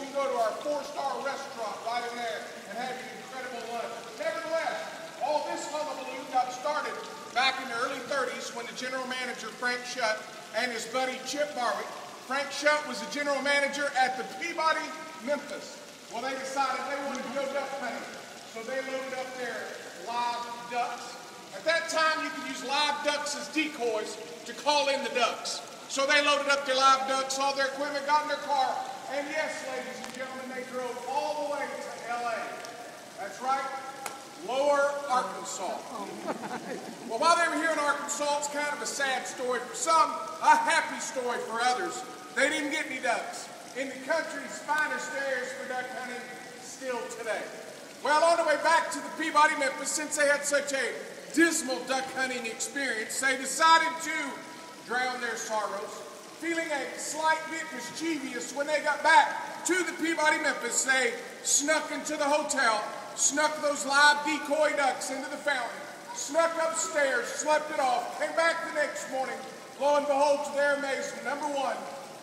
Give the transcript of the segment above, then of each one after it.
you can go to our 4-star restaurant right in there and have an incredible lunch. Nevertheless, all this hullabaloo got started back in the early 30s when the general manager, Frank Shutt, and his buddy Chip Barwick. Frank Shutt was the general manager at the Peabody, Memphis. Well, they decided they wanted to go duck hunting, so they loaded up their live ducks. At that time, you could use live ducks as decoys to call in the ducks. So they loaded up their live ducks, all their equipment, got in their car, and yes, ladies and gentlemen, they drove all the way to L.A. That's right, Lower Arkansas. Well, while they were here in Arkansas, it's kind of a sad story for some, a happy story for others. They didn't get any ducks in the country's finest areas for duck hunting still today. Well, on the way back to the Peabody, Memphis, since they had such a dismal duck hunting experience, they decided to drown their sorrows. Feeling a slight bit mischievous when they got back to the Peabody, Memphis, they snuck into the hotel, snuck those live decoy ducks into the fountain, snuck upstairs, slept it off, came back the next morning. Lo and behold, to their amazement, number one,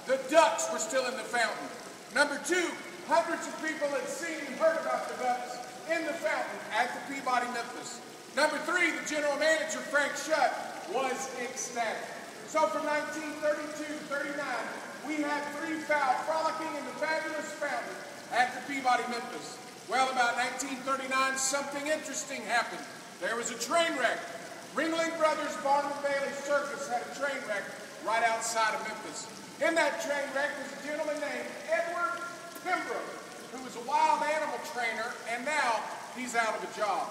the ducks were still in the fountain. Number two, hundreds of people had seen and heard about the ducks in the fountain at the Peabody, Memphis. Number three, the general manager, Frank Shutt, was ecstatic. So from 1932 to 39, we had 3 fowl frolicking in the fabulous fountain at the Peabody, Memphis. Well, about 1939, something interesting happened. There was a train wreck. Ringling Brothers Barnum and Bailey Circus had a train wreck right outside of Memphis. In that train wreck was a gentleman named Edward Pembroke, who was a wild animal trainer, and now he's out of a job.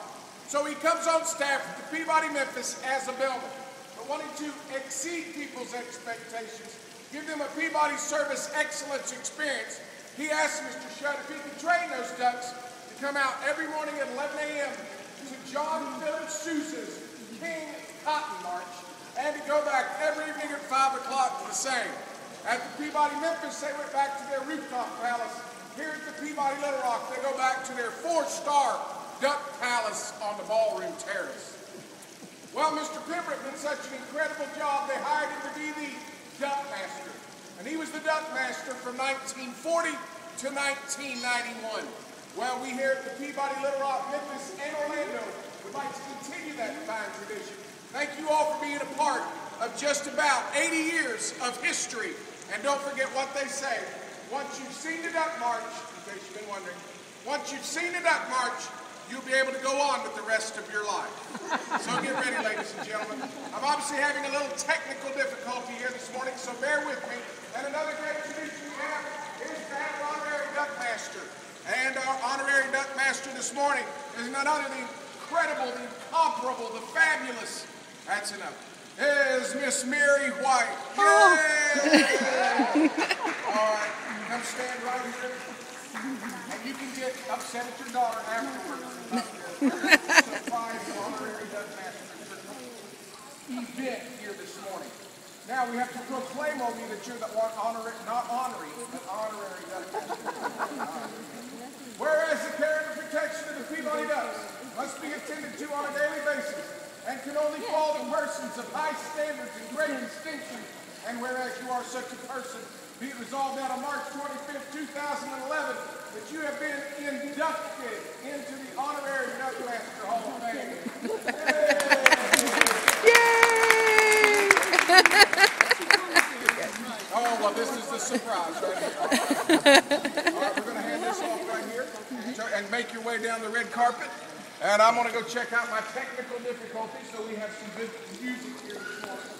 So he comes on staff at the Peabody, Memphis as a bellman. But wanting to exceed people's expectations, give them a Peabody service excellence experience, he asked Mr. Shutt if he could train those ducks to come out every morning at 11 a.m. to John Philip Sousa's King Cotton March, and to go back every evening at 5 o'clock for the same. At the Peabody, Memphis, they went back to their rooftop palace. Here at the Peabody, Little Rock, they go back to their 4-star duck palace on the ballroom terrace. Well, Mr. Pembroke did such an incredible job, they hired him to be the Duckmaster. And he was the Duckmaster from 1940 to 1991. Well, we here at the Peabody, Little Rock, Memphis, and Orlando would like to continue that fine tradition. Thank you all for being a part of just about 80 years of history. And don't forget what they say. Once you've seen the Duck March, in case you've been wondering, once you've seen the Duck March, you'll be able to go on with the rest of your life. So get ready, ladies and gentlemen. I'm obviously having a little technical difficulty here this morning, so bear with me. And another great tradition we have is to have an honorary Duckmaster. And our honorary Duckmaster this morning is none other than the incredible, the incomparable, the fabulous, that's enough, is Miss Mary White. Yay! All right, come stand right here. And you can get upset at your daughter afterwards about your surprise honorary Duckmaster event here this morning. Now we have to proclaim on you that you're the honorary, not honorary, but honorary Duckmaster. Whereas the care and protection of the Peabody ducks must be attended to on a daily basis and can only fall to persons of high standards and great distinction, and whereas you are such a person, be it resolved that on March 25th, 2011, that you have been inducted into the Honorary Duckmaster Hall of Fame. Yay! Oh, well, this is the surprise right here. All right, we're going to hand this off right here and make your way down the red carpet. And I'm going to go check out my technical difficulties so we have some good music here this morning.